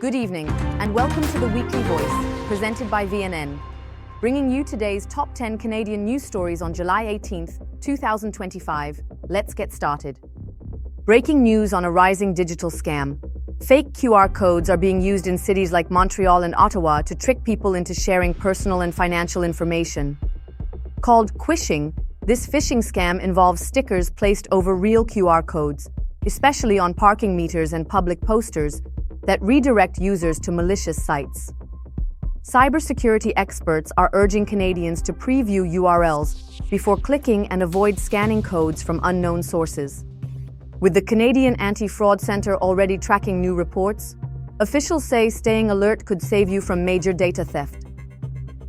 Good evening, and welcome to the Weekly Voice, presented by VNN, bringing you today's top 10 Canadian news stories on July 18th, 2025. Let's get started. Breaking news on a rising digital scam. Fake QR codes are being used in cities like Montreal and Ottawa to trick people into sharing personal and financial information. Called quishing, this phishing scam involves stickers placed over real QR codes, especially on parking meters and public posters, that redirect users to malicious sites. Cybersecurity experts are urging Canadians to preview URLs before clicking and avoid scanning codes from unknown sources. With the Canadian Anti-Fraud Centre already tracking new reports, officials say staying alert could save you from major data theft.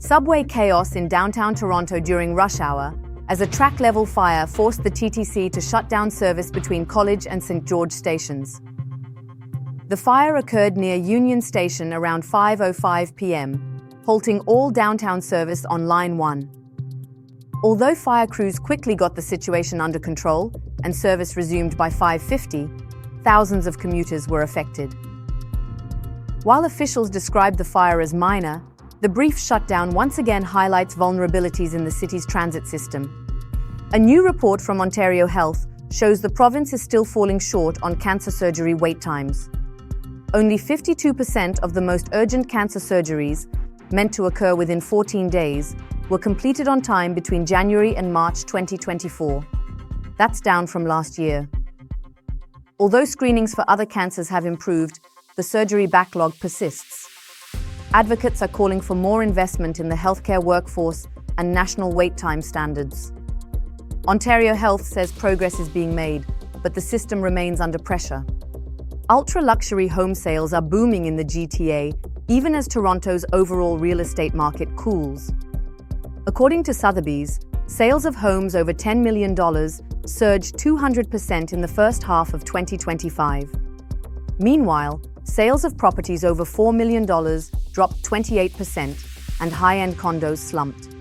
Subway chaos in downtown Toronto during rush hour, as a track-level fire forced the TTC to shut down service between College and St. George stations. The fire occurred near Union Station around 5:05 p.m., halting all downtown service on Line 1. Although fire crews quickly got the situation under control and service resumed by 5:50, thousands of commuters were affected. While officials described the fire as minor, the brief shutdown once again highlights vulnerabilities in the city's transit system. A new report from Ontario Health shows the province is still falling short on cancer surgery wait times. Only 52% of the most urgent cancer surgeries, meant to occur within 14 days, were completed on time between January and March 2024. That's down from last year. Although screenings for other cancers have improved, the surgery backlog persists. Advocates are calling for more investment in the healthcare workforce and national wait time standards. Ontario Health says progress is being made, but the system remains under pressure. UltraLuxury home sales are booming in the GTA, even as Toronto's overall real estate market cools. According to Sotheby's, sales of homes over $10 million surged 200% in the first half of 2025. Meanwhile, sales of properties over $4 million dropped 28%, and high-end condos slumped.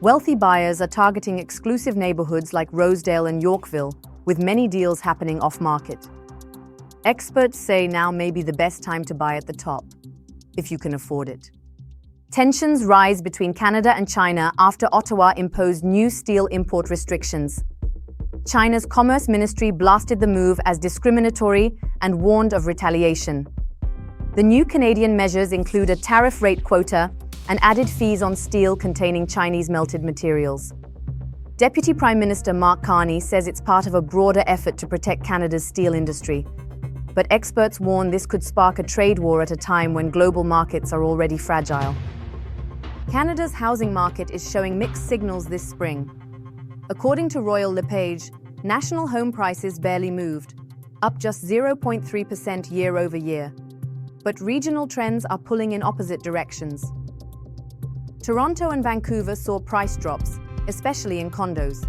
Wealthy buyers are targeting exclusive neighborhoods like Rosedale and Yorkville, with many deals happening off-market. Experts say now may be the best time to buy at the top, if you can afford it. Tensions rise between Canada and China after Ottawa imposed new steel import restrictions. China's Commerce Ministry blasted the move as discriminatory and warned of retaliation. The new Canadian measures include a tariff rate quota and added fees on steel containing Chinese melted materials. Deputy Prime Minister Mark Carney says it's part of a broader effort to protect Canada's steel industry. But experts warn this could spark a trade war at a time when global markets are already fragile. Canada's housing market is showing mixed signals this spring. According to Royal LePage, national home prices barely moved, up just 0.3% year over year. But regional trends are pulling in opposite directions. Toronto and Vancouver saw price drops, especially in condos.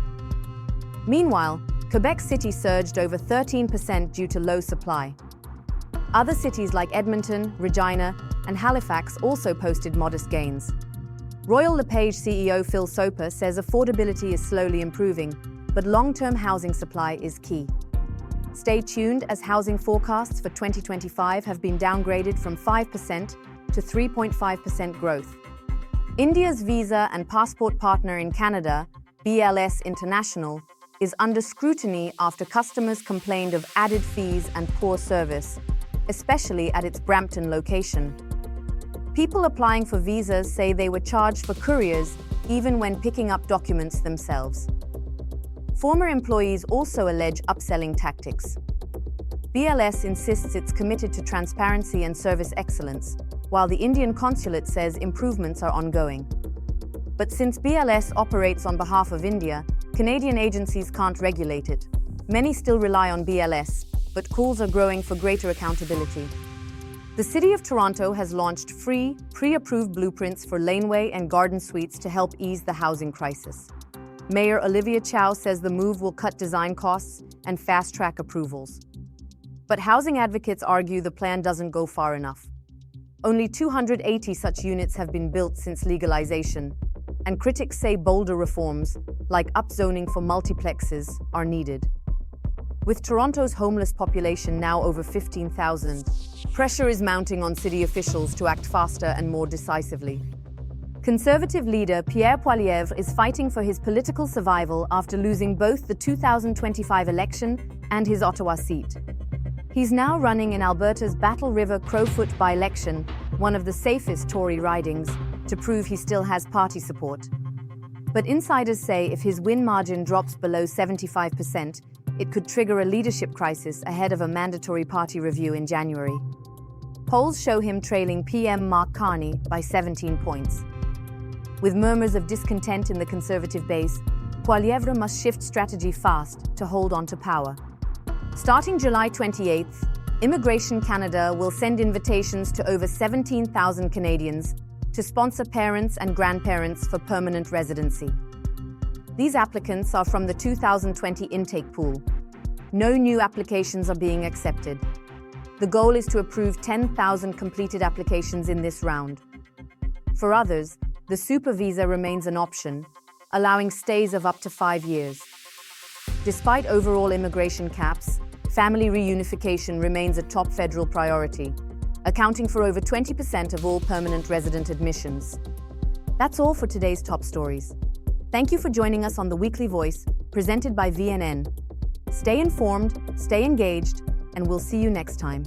Meanwhile, Quebec City surged over 13% due to low supply. Other cities like Edmonton, Regina, and Halifax also posted modest gains. Royal LePage CEO Phil Soper says affordability is slowly improving, but long-term housing supply is key. Stay tuned as housing forecasts for 2025 have been downgraded from 5% to 3.5% growth. India's visa and passport partner in Canada, BLS International, is under scrutiny after customers complained of added fees and poor service, especially at its Brampton location. People applying for visas say they were charged for couriers even when picking up documents themselves. Former employees also allege upselling tactics. BLS insists it's committed to transparency and service excellence, while the Indian consulate says improvements are ongoing. But since BLS operates on behalf of India, Canadian agencies can't regulate it. Many still rely on BLS, but calls are growing for greater accountability. The City of Toronto has launched free, pre-approved blueprints for laneway and garden suites to help ease the housing crisis. Mayor Olivia Chow says the move will cut design costs and fast-track approvals. But housing advocates argue the plan doesn't go far enough. Only 280 such units have been built since legalization, and critics say bolder reforms, like upzoning for multiplexes, are needed. With Toronto's homeless population now over 15,000, pressure is mounting on city officials to act faster and more decisively. Conservative leader Pierre Poilievre is fighting for his political survival after losing both the 2025 election and his Ottawa seat. He's now running in Alberta's Battle River Crowfoot by-election, one of the safest Tory ridings, to prove he still has party support. But insiders say if his win margin drops below 75%, it could trigger a leadership crisis ahead of a mandatory party review in January. Polls show him trailing PM Mark Carney by 17 points. With murmurs of discontent in the Conservative base, Poilievre must shift strategy fast to hold on to power. Starting July 28th, Immigration Canada will send invitations to over 17,000 Canadians to sponsor parents and grandparents for permanent residency. These applicants are from the 2020 intake pool. No new applications are being accepted. The goal is to approve 10,000 completed applications in this round. For others, the super visa remains an option, allowing stays of up to 5 years. Despite overall immigration caps, family reunification remains a top federal priority, accounting for over 20% of all permanent resident admissions. That's all for today's top stories. Thank you for joining us on The Weekly Voice, presented by VNN. Stay informed, stay engaged, and we'll see you next time.